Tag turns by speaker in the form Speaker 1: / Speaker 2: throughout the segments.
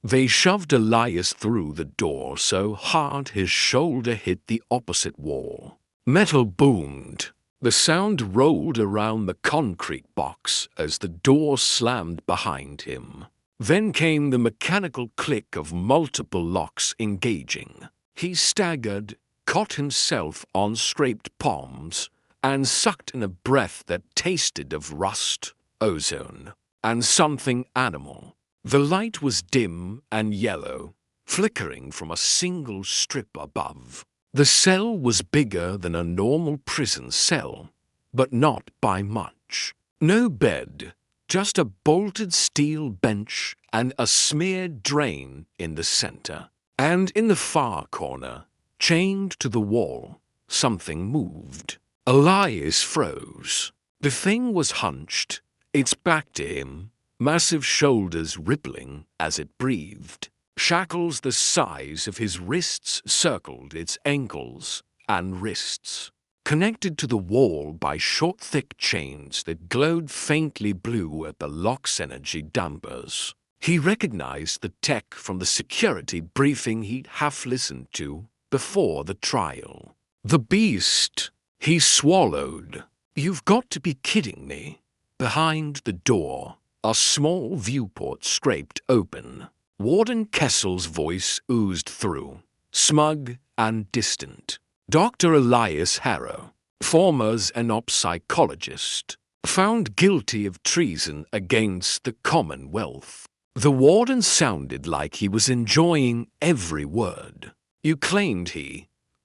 Speaker 1: They shoved Elias through the door so hard his shoulder hit the opposite wall. Metal boomed. The sound rolled around the concrete box as the door slammed behind him. Then came the mechanical click of multiple locks engaging. He staggered, caught himself on scraped palms, and sucked in a breath that tasted of rust, ozone, and something animal. The light was dim and yellow, flickering from a single strip above. The cell was bigger than a normal prison cell, but not by much. No bed, just a bolted steel bench and a smeared drain in the center. And in the far corner, chained to the wall, something moved. Elias froze. The thing was hunched, its back to him, massive shoulders rippling as it breathed. Shackles the size of his wrists circled its ankles and wrists, connected to the wall by short, thick chains that glowed faintly blue at the lock's energy dampers. He recognized the tech from the security briefing he'd half listened to before the trial. The beast, he swallowed. You've got to be kidding me. Behind the door, a small viewport scraped open. Warden Kessel's voice oozed through, smug and distant. Dr. Elias Harrow, former Xenop psychologist, found guilty of treason against the Commonwealth. The warden sounded like he was enjoying every word. You claimed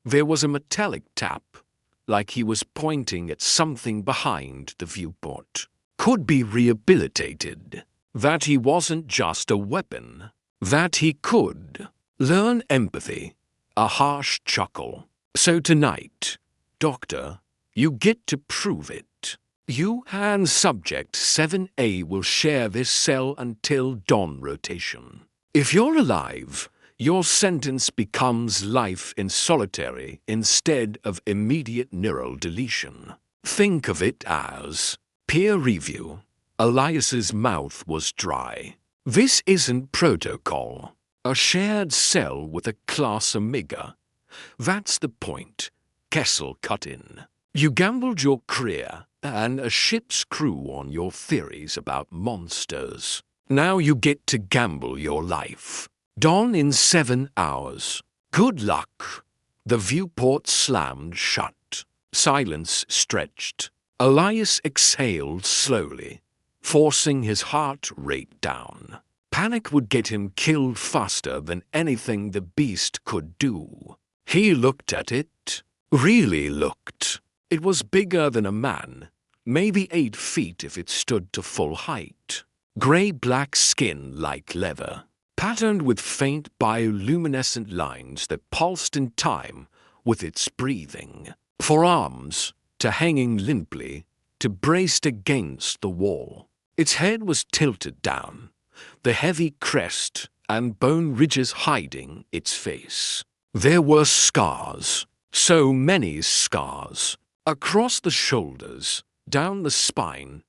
Speaker 1: there was a metallic tap, like he was pointing at something behind the viewport. Could be rehabilitated. That he wasn't just a weapon. That he could learn empathy. A harsh chuckle. So tonight, Doctor, you get to prove it. You and Subject 7A will share this cell until dawn rotation. If you're alive, your sentence becomes life in solitary instead of immediate neural deletion. Think of it as peer review. Elias's mouth was dry. This isn't protocol. A shared cell with a class Omega. That's the point. Kessel cut in. You gambled your career and a ship's crew on your theories about monsters. Now you get to gamble your life. Dawn in 7 hours. Good luck. The viewport slammed shut. Silence stretched. Elias exhaled slowly, forcing his heart rate down. Panic would get him killed faster than anything the beast could do. He looked at it. Really looked. It was bigger than a man, maybe 8 feet if it stood to full height. Gray-black skin like leather, patterned with faint bioluminescent lines that pulsed in time with its breathing. Forearms to hanging limply, to braced against the wall. Its head was tilted down, the heavy crest and bone ridges hiding its face. There were scars, so many scars, across the shoulders, down the spine,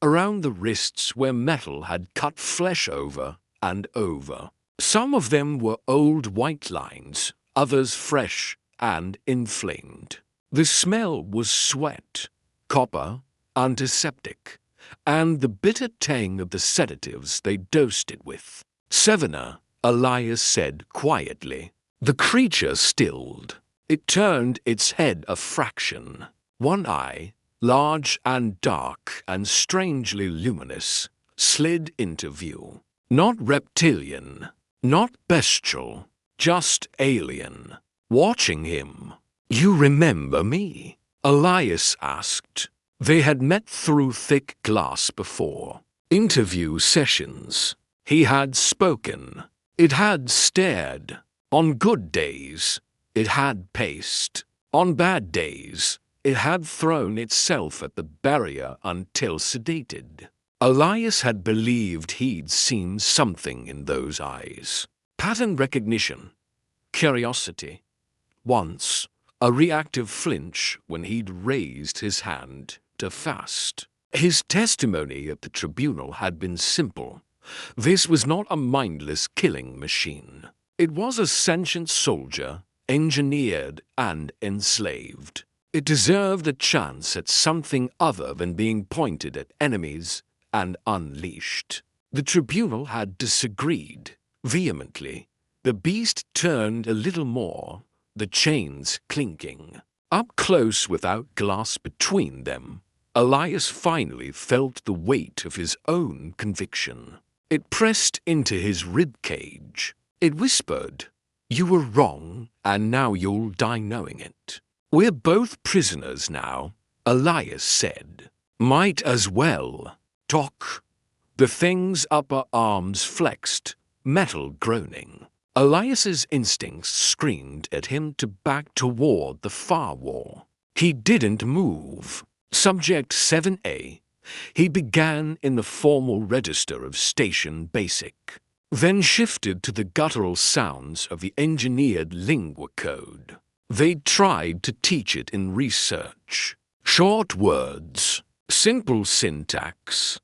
Speaker 1: around the wrists where metal had cut flesh over and over. Some of them were old white lines, others fresh and inflamed. The smell was sweat, copper, antiseptic, and the bitter tang of the sedatives they dosed it with. Sevener, Elias said quietly. The creature stilled. It turned its head a fraction. One eye, large and dark and strangely luminous, slid into view. Not reptilian, not bestial, just alien. Watching him. You remember me? Elias asked. They had met through thick glass before. Interview sessions. He had spoken. It had stared. On good days, it had paced. On bad days, it had thrown itself at the barrier until sedated. Elias had believed he'd seen something in those eyes. Pattern recognition. Curiosity. Once, a reactive flinch when he'd raised his hand to fast. His testimony at the tribunal had been simple. This was not a mindless killing machine. It was a sentient soldier, engineered and enslaved. It deserved a chance at something other than being pointed at enemies and unleashed. The tribunal had disagreed vehemently. The beast turned a little more, the chains clinking. Up close without glass between them, Elias finally felt the weight of his own conviction. It pressed into his ribcage. It whispered, "You were wrong, and now you'll die knowing it." "We're both prisoners now," Elias said. "Might as well talk." The thing's upper arms flexed, metal groaning. Elias's instincts screamed at him to back toward the far wall. He didn't move. Subject 7A. He began in the formal register of Station Basic, then shifted to the guttural sounds of the engineered lingua code. They'd tried to teach it in research. Short words, simple syntax.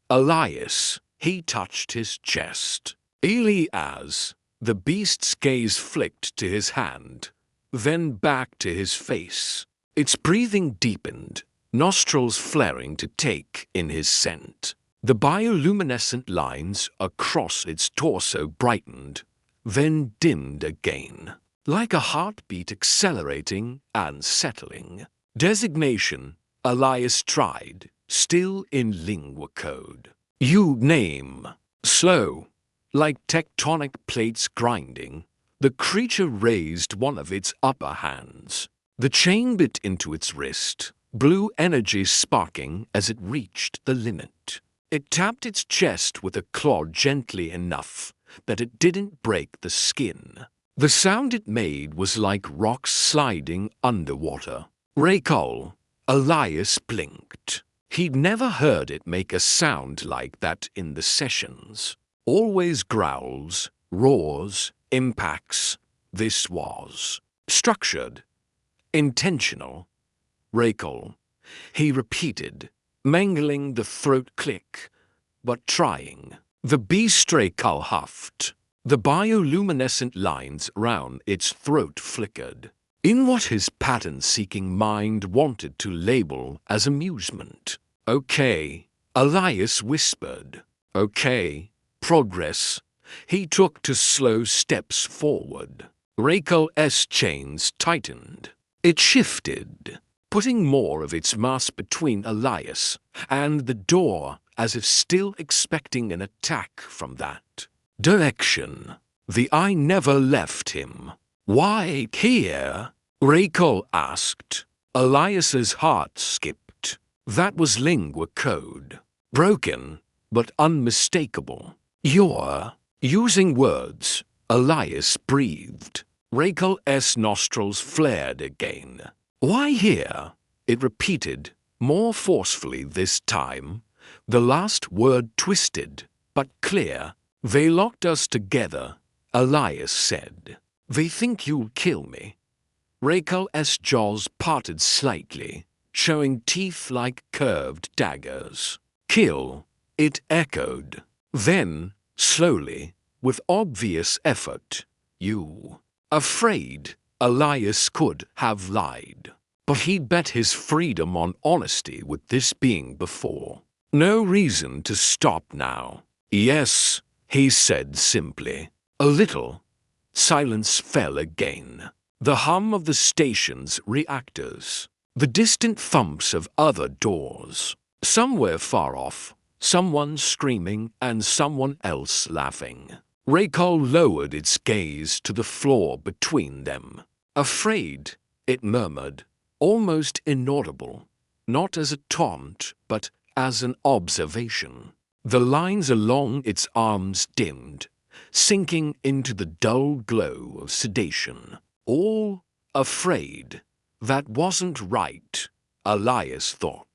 Speaker 1: Elias, he touched his chest. Elias, the beast's gaze flicked to his hand, then back to his face. Its breathing deepened, nostrils flaring to take in his scent. The bioluminescent lines across its torso brightened, then dimmed again, like a heartbeat accelerating and settling. Designation, Elias tried, still in lingua code. You name. Slow, like tectonic plates grinding, the creature raised one of its upper hands. The chain bit into its wrist, blue energy sparking as it reached the limit. It tapped its chest with a claw gently enough that it didn't break the skin. The sound it made was like rocks sliding underwater. Recall. Elias blinked. He'd never heard it make a sound like that in the sessions. Always growls, roars, impacts. This was structured, intentional. Recall. He repeated, mangling the throat click, but trying. The beastray huffed. The bioluminescent lines round its throat flickered. In what his pattern-seeking mind wanted to label as amusement. Okay, Elias whispered. Okay, progress. He took 2 slow steps forward. Rakel's chains tightened. It shifted, putting more of its mass between Elias and the door as if still expecting an attack from that direction. The eye never left him. "Why here?" Rakel asked. Elias's heart skipped. That was lingua code. Broken, but unmistakable. "You're using words," Elias breathed. Rakel's nostrils flared again. "Why here?" It repeated, more forcefully this time. The last word twisted, but clear. "They locked us together," Elias said. "They think you'll kill me." Rakel's jaws parted slightly, showing teeth like curved daggers. "Kill," it echoed. Then, slowly, with obvious effort, "You." Afraid, Elias could have lied. But he'd bet his freedom on honesty with this being before. No reason to stop now. "Yes," he said simply. A little. Silence fell again. The hum of the station's reactors. The distant thumps of other doors. Somewhere far off, someone screaming and someone else laughing. Rakel lowered its gaze to the floor between them. "Afraid," it murmured, almost inaudible, not as a taunt, but as an observation. The lines along its arms dimmed, sinking into the dull glow of sedation. All afraid. That wasn't right, Elias thought.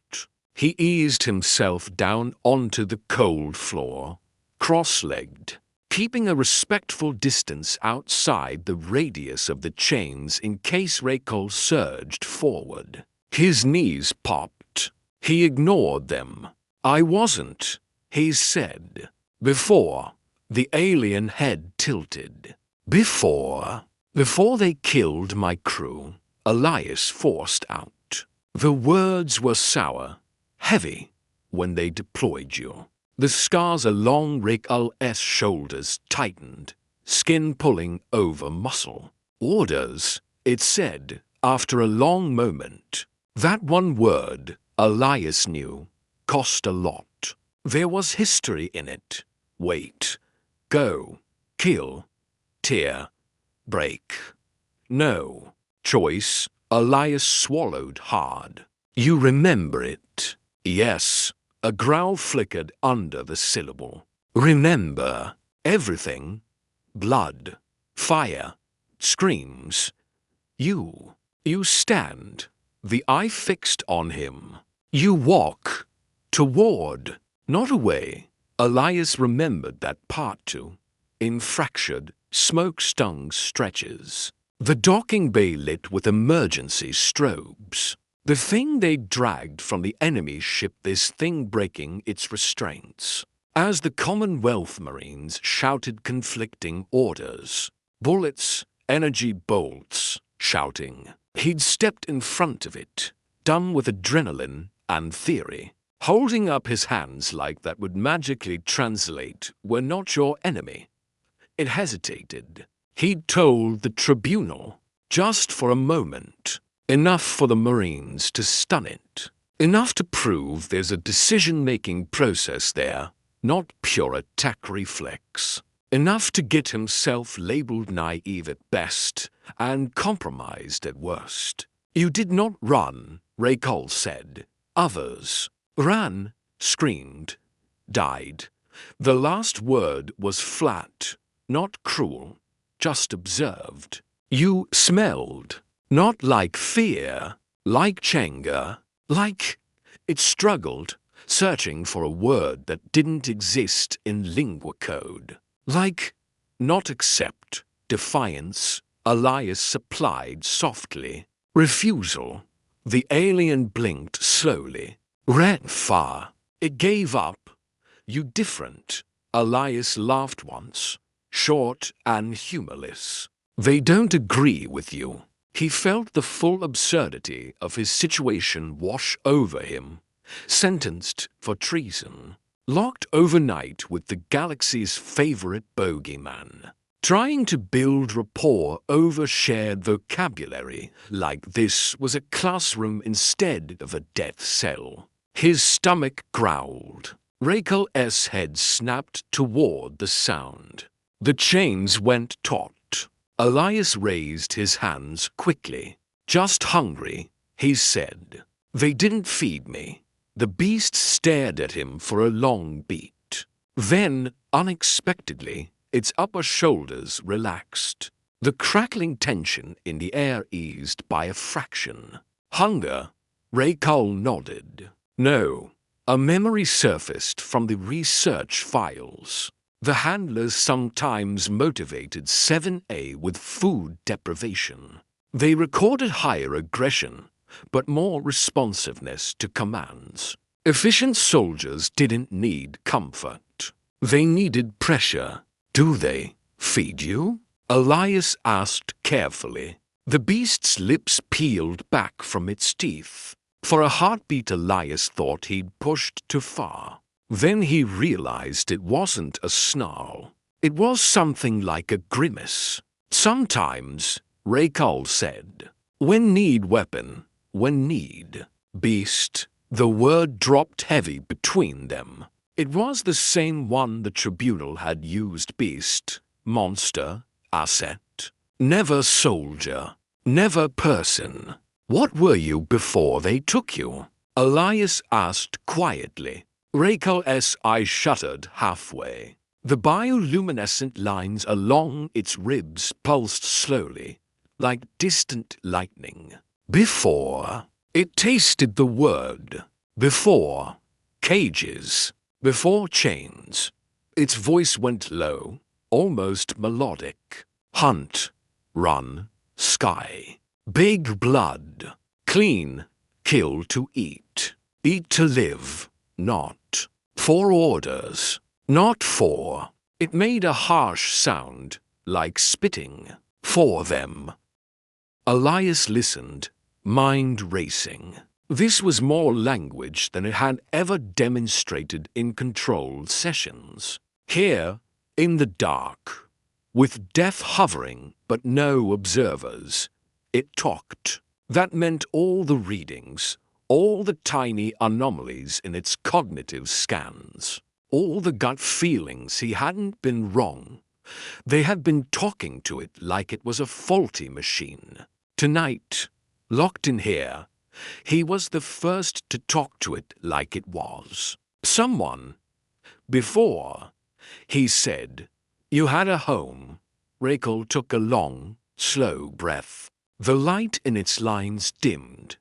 Speaker 1: He eased himself down onto the cold floor, cross-legged, keeping a respectful distance outside the radius of the chains in case Rakel surged forward. His knees popped. He ignored them. "I wasn't," he said. Before, the alien head tilted. Before they killed my crew, Elias forced out. The words were sour, heavy, when they deployed you. The scars along Rakel's shoulders tightened, skin pulling over muscle. Orders, it said, after a long moment. That one word, Elias knew, cost a lot. There was history in it. Wait, go, kill, tear, break. No. Choice, Elias swallowed hard. You remember it? Yes. A growl flickered under the syllable. Remember everything? Blood, fire, screams. You stand, the eye fixed on him. You walk, toward, not away. Elias remembered that part too, in fractured, smoke-stung stretches. The docking bay lit with emergency strobes. The thing they dragged from the enemy ship, this thing breaking its restraints. As the Commonwealth Marines shouted conflicting orders. Bullets, energy bolts, shouting. He'd stepped in front of it, done with adrenaline and theory. Holding up his hands like that would magically translate, "We're not your enemy." It hesitated. He'd told the tribunal, just for a moment. Enough for the Marines to stun it. Enough to prove there's a decision-making process there, not pure attack reflex. Enough to get himself labeled naive at best and compromised at worst. You did not run, Rakel said. Others ran, screamed, died. The last word was flat, not cruel, just observed. You smelled. Not like fear, like Chenga, like... It struggled, searching for a word that didn't exist in lingua code. Like, not accept, defiance, Elias supplied softly. Refusal. The alien blinked slowly. Red far. It gave up. You different. Elias laughed once, short and humorless. They don't agree with you. He felt the full absurdity of his situation wash over him. Sentenced for treason. Locked overnight with the galaxy's favorite bogeyman. Trying to build rapport over shared vocabulary like this was a classroom instead of a death cell. His stomach growled. Rakel's head snapped toward the sound. The chains went taut. Elias raised his hands quickly. Just hungry, he said. They didn't feed me. The beast stared at him for a long beat. Then, unexpectedly, its upper shoulders relaxed. The crackling tension in the air eased by a fraction. Hunger? Rakel nodded. No. A memory surfaced from the research files. The handlers sometimes motivated 7A with food deprivation. They recorded higher aggression, but more responsiveness to commands. Efficient soldiers didn't need comfort. They needed pressure. Do they feed you? Elias asked carefully. The beast's lips peeled back from its teeth. For a heartbeat, Elias thought he'd pushed too far. Then he realized it wasn't a snarl. It was something like a grimace. Sometimes, Rakel said. When need weapon, when need. Beast. The word dropped heavy between them. It was the same one the tribunal had used. Beast, monster, asset. Never soldier, never person. What were you before they took you? Elias asked quietly. Rakel's eyes shuttered halfway. The bioluminescent lines along its ribs pulsed slowly, like distant lightning. Before. It tasted the word. Before. Cages. Before chains. Its voice went low, almost melodic. Hunt. Run. Sky. Big blood. Clean. Kill to eat. Eat to live. Not. For orders. Not 4. It made a harsh sound, like spitting. 4 them. Elias listened, mind racing. This was more language than it had ever demonstrated in controlled sessions. Here, in the dark, with death hovering but no observers, it talked. That meant all the readings, all the tiny anomalies in its cognitive scans, all the gut feelings he hadn't been wrong. They had been talking to it like it was a faulty machine. Tonight, locked in here, he was the first to talk to it like it was. Someone. Before, he said, "You had a home." Rakel took a long, slow breath. The light in its lines dimmed.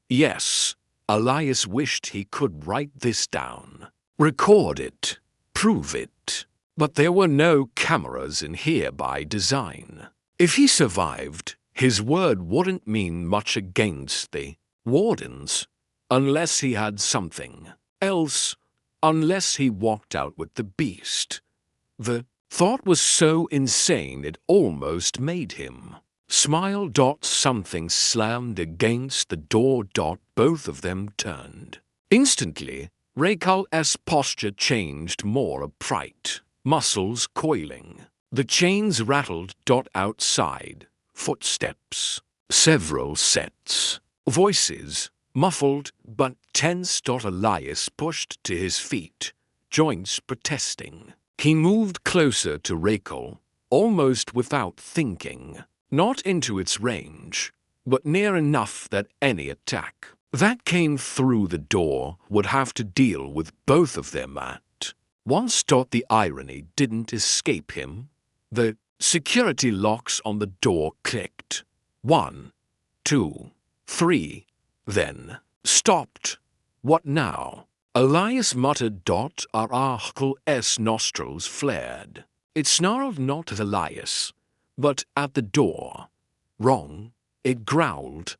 Speaker 1: Yes, Elias wished he could write this down. Record it. Prove it. But there were no cameras in here by design. If he survived, his word wouldn't mean much against the wardens, unless he had something else, unless he walked out with the beast. The thought was so insane it almost made him smile. Something slammed against the door. Both of them turned. Instantly, Rakel's posture changed more upright, muscles coiling. The chains rattled. Outside, footsteps, several sets, voices, muffled but tense. Elias pushed to his feet, joints protesting. He moved closer to Rakel, almost without thinking, not into its range, but near enough that any attack that came through the door would have to deal with both of them at once. The irony didn't escape him. The security locks on the door clicked. 1, 2, 3, then stopped. What now? Elias muttered. Rakel's nostrils flared. It snarled not at Elias, but at the door. Wrong, it growled.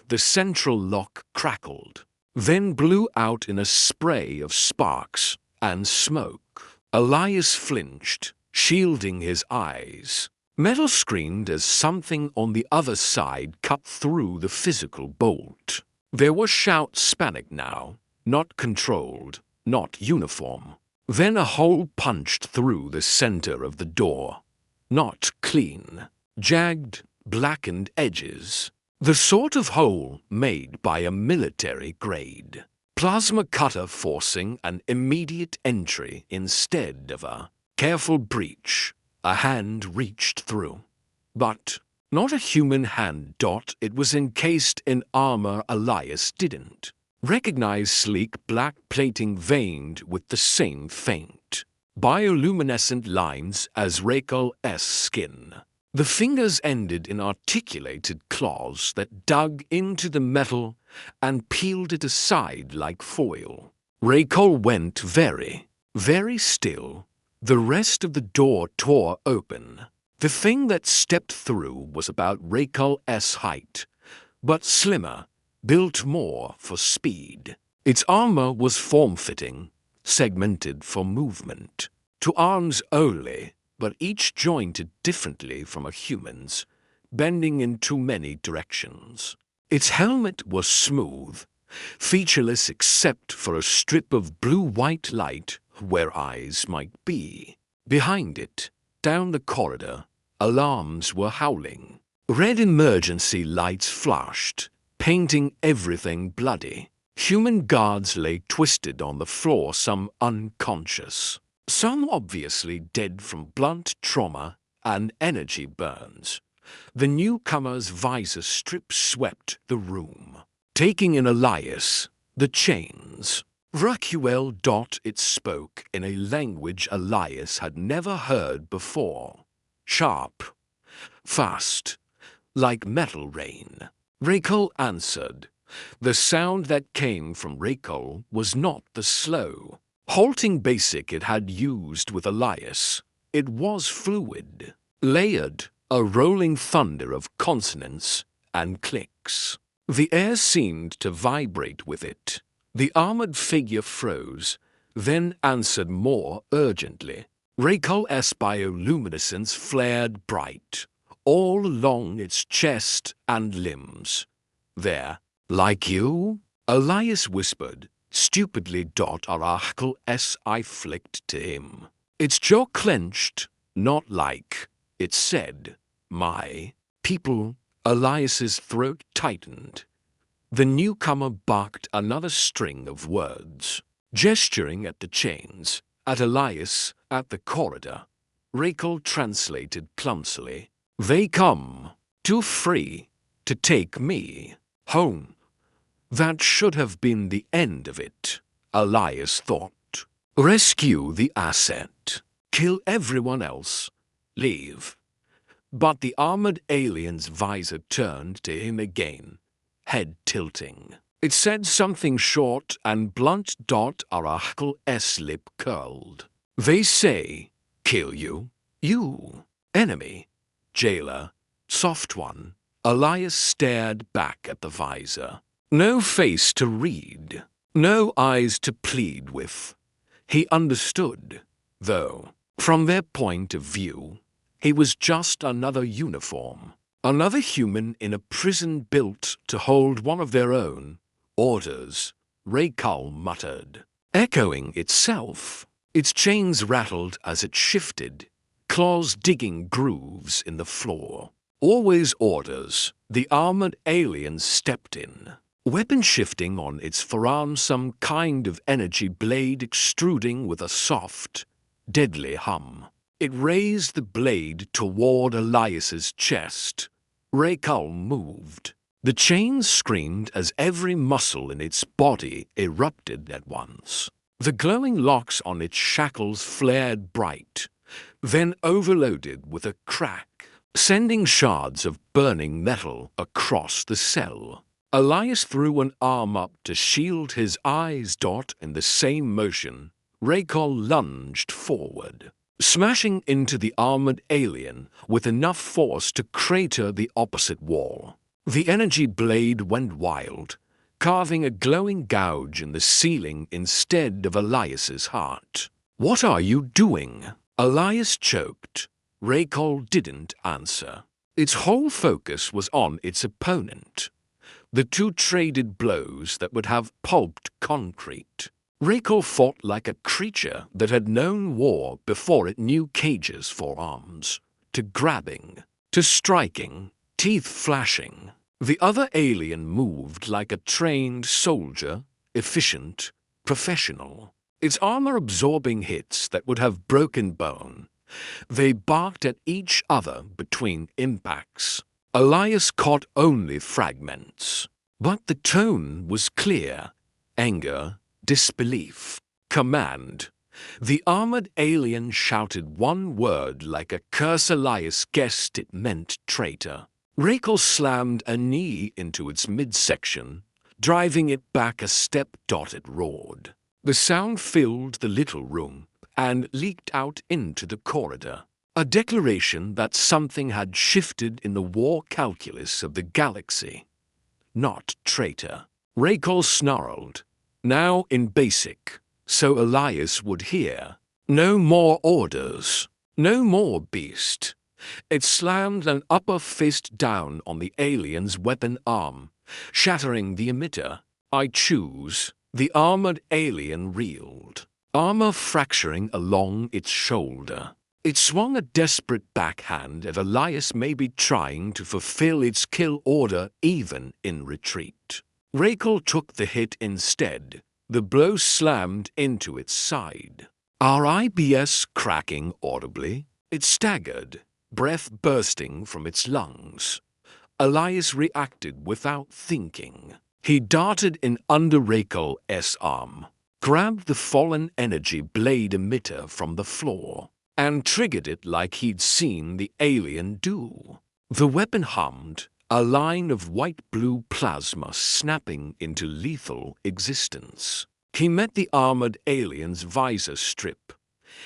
Speaker 1: The central lock crackled, then blew out in a spray of sparks and smoke. Elias flinched, shielding his eyes. Metal screamed as something on the other side cut through the physical bolt. There were shouts, panic now, not controlled, not uniform. Then a hole punched through the center of the door. Not clean, jagged, blackened edges. The sort of hole made by a military-grade plasma cutter, forcing an immediate entry instead of a careful breach. A hand reached through. But not a human hand. It was encased in armor Elias didn't recognize. Sleek black plating veined with the same faint, bioluminescent lines as Rakel's skin. The fingers ended in articulated claws that dug into the metal and peeled it aside like foil. Rakel went very, very still. The rest of the door tore open. The thing that stepped through was about Rakel's height, but slimmer, built more for speed. Its armor was form-fitting, segmented for movement. To arms only, but each jointed differently from a human's, bending in too many directions. Its helmet was smooth, featureless except for a strip of blue-white light where eyes might be. Behind it, down the corridor, alarms were howling. Red emergency lights flashed, painting everything bloody. Human guards lay twisted on the floor, some unconscious, some obviously dead from blunt trauma and energy burns. The newcomer's visor strip swept the room, taking in Elias, the chains. Raquel. It spoke in a language Elias had never heard before. Sharp, fast, like metal rain. Rakel answered. The sound that came from Rakel was not the slow, halting basic it had used with Elias. It was fluid, layered, a rolling thunder of consonants and clicks. The air seemed to vibrate with it. The armored figure froze, then answered more urgently. Raycol's bioluminescence flared bright, all along its chest and limbs. There, like you? Elias whispered, stupidly. Oracle's eye flicked to him. Its jaw clenched, not like, it said, my people. Elias's throat tightened. The newcomer barked another string of words, gesturing at the chains, at Elias, at the corridor. Raycol translated clumsily. They come, too free, to take me home. That should have been the end of it, Elias thought. Rescue the asset. Kill everyone else. Leave. But the armored alien's visor turned to him again, head tilting. It said something short and blunt. Oracle's lip curled. They say, kill you. You, enemy. Jailer, soft one. Elias stared back at the visor. No face to read, no eyes to plead with. He understood, though, from their point of view, he was just another uniform, another human in a prison built to hold one of their own. Orders, Raycol muttered, echoing itself. Its chains rattled as it shifted, claws digging grooves in the floor. Always orders. The armored alien stepped in. Weapon shifting on its forearm, some kind of energy blade extruding with a soft, deadly hum. It raised the blade toward Elias's chest. Raycol moved. The chains screamed as every muscle in its body erupted at once. The glowing locks on its shackles flared bright, then overloaded with a crack, sending shards of burning metal across the cell. Elias threw an arm up to shield his eyes. In the same motion, Raycol lunged forward, smashing into the armored alien with enough force to crater the opposite wall. The energy blade went wild, carving a glowing gouge in the ceiling instead of Elias's heart. What are you doing? Elias choked. Raycol didn't answer. Its whole focus was on its opponent. The two traded blows that would have pulped concrete. Raycol fought like a creature that had known war before it knew cages for arms. To grabbing, to striking, teeth flashing. The other alien moved like a trained soldier, efficient, professional. Its armor absorbing hits that would have broken bone. They barked at each other between impacts. Elias caught only fragments. But the tone was clear. Anger, disbelief, command. The armored alien shouted one word like a curse. Elias guessed it meant traitor. Raycol slammed a knee into its midsection, driving it back a step. It roared. The sound filled the little room and leaked out into the corridor. A declaration that something had shifted in the war calculus of the galaxy. Not traitor. Raycol snarled, now in basic, so Elias would hear. No more orders. No more beast. It slammed an upper fist down on the alien's weapon arm, shattering the emitter. I choose. The armored alien reeled, armor fracturing along its shoulder. It swung a desperate backhand at Elias, maybe trying to fulfill its kill order even in retreat. Raycol took the hit instead. The blow slammed into its side. RIBS cracking audibly. It staggered, breath bursting from its lungs. Elias reacted without thinking. He darted in under Raycol's arm, grabbed the fallen energy blade emitter from the floor, and triggered it like he'd seen the alien do. The weapon hummed, a line of white-blue plasma snapping into lethal existence. He met the armored alien's visor strip.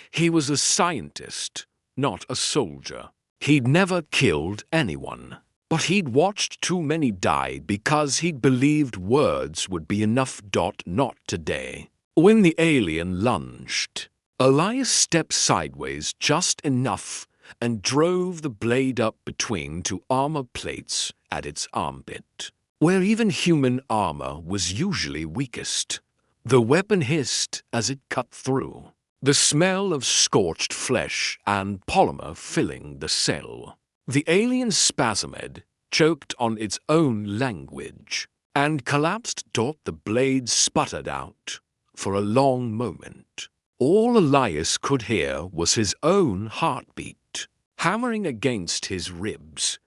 Speaker 1: He was a scientist, not a soldier. He'd never killed anyone, but he'd watched too many die because he'd believed words would be enough. Not today. When the alien lunged, Elias stepped sideways just enough and drove the blade up between two armor plates at its armpit, where even human armor was usually weakest. The weapon hissed as it cut through, the smell of scorched flesh and polymer filling the cell. The alien spasmed, choked on its own language, and collapsed. The blade sputtered out for a long moment. All Elias could hear was his own heartbeat, hammering against his ribs.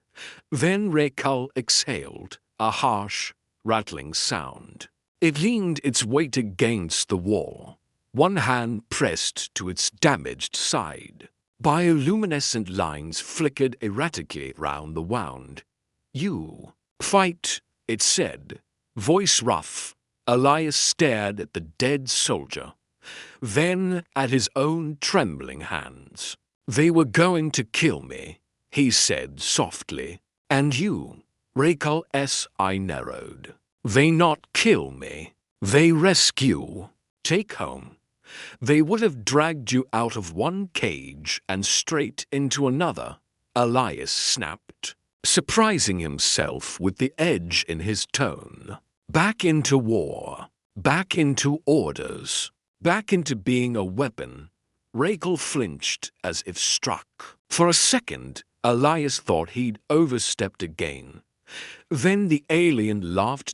Speaker 1: Then Rekal exhaled, a harsh, rattling sound. It leaned its weight against the wall, one hand pressed to its damaged side. Bioluminescent lines flickered erratically round the wound. "You fight," it said, voice rough. Elias stared at the dead soldier, then at his own trembling hands. "They were going to kill me," he said softly. "And you?" Rekal's eye narrowed. "They not kill me. They rescue. Take home. They would have dragged you out of one cage and straight into another," Elias snapped, surprising himself with the edge in his tone. "Back into war. Back into orders. Back into being a weapon." Rekal flinched as if struck. For a second, Elias thought he'd overstepped again. Then the alien laughed.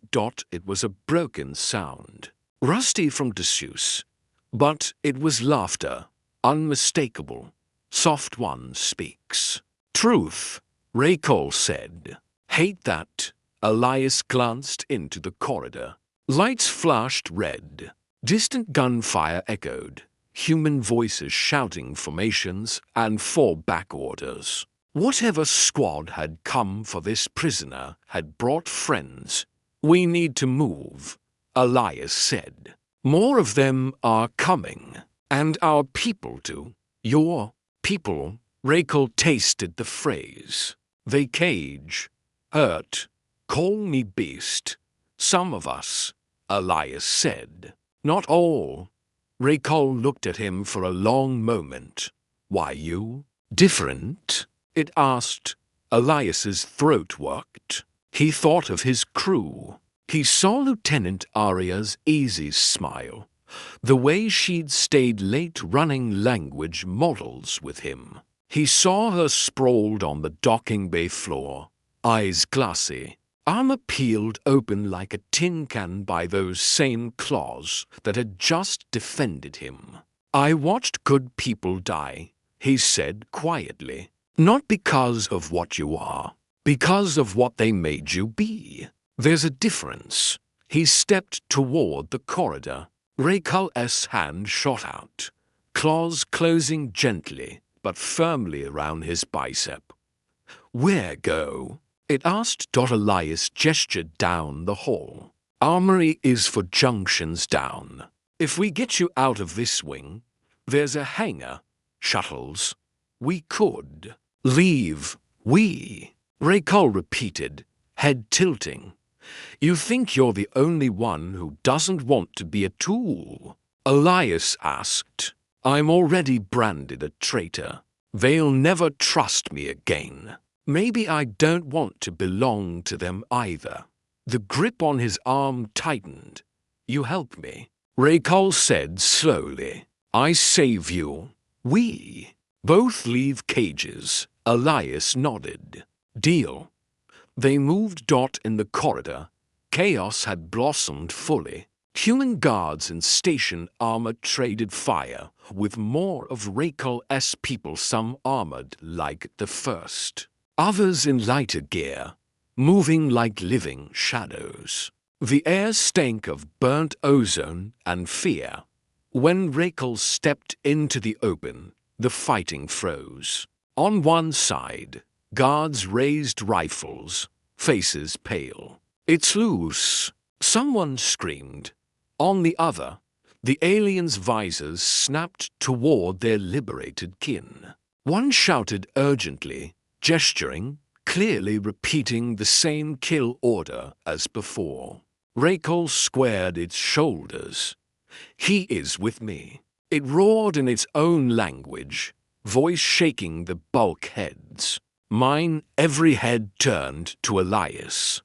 Speaker 1: It was a broken sound, rusty from disuse, but it was laughter, unmistakable. "Soft one speaks. Truth," Rekal said. "Hate that." Elias glanced into the corridor. Lights flashed red. Distant gunfire echoed, human voices shouting formations and fallback orders. Whatever squad had come for this prisoner had brought friends. "We need to move," Elias said. "More of them are coming. And our people too." "Your people?" Rekal tasted the phrase. "They cage, hurt, call me beast. Some of us," Elias said. "Not all." Rekal looked at him for a long moment. "Why you? Different?" it asked. Elias's throat worked. He thought of his crew. He saw Lieutenant Arya's easy smile, the way she'd stayed late running language models with him. He saw her sprawled on the docking bay floor, eyes glassy, armor peeled open like a tin can by those same claws that had just defended him. "I watched good people die," he said quietly. "Not because of what you are, because of what they made you be. There's a difference." He stepped toward the corridor. Rekal's hand shot out, claws closing gently but firmly around his bicep. "Where go?" it asked. Elias gestured down the hall. "Armory is for junctions down. If we get you out of this wing, there's a hangar, shuttles. We could leave." "We," Rekal repeated, head tilting. "You think you're the only one who doesn't want to be a tool?" Elias asked. "I'm already branded a traitor. They'll never trust me again. Maybe I don't want to belong to them either." The grip on his arm tightened. "You help me," Rekal said slowly. "I save you. We both leave cages." Elias nodded. "Deal." They moved. In the corridor, chaos had blossomed fully. Human guards in station armor traded fire with more of Rekal's people, some armored like the first, others in lighter gear, moving like living shadows. The air stank of burnt ozone and fear. When Rekal stepped into the open, the fighting froze. On one side, guards raised rifles, faces pale. "It's loose," someone screamed. On the other, the aliens' visors snapped toward their liberated kin. One shouted urgently, gesturing, clearly repeating the same kill order as before. Rekal squared its shoulders. He is with me. It roared in its own language, voice shaking the bulkheads. Mine every head turned to Elias.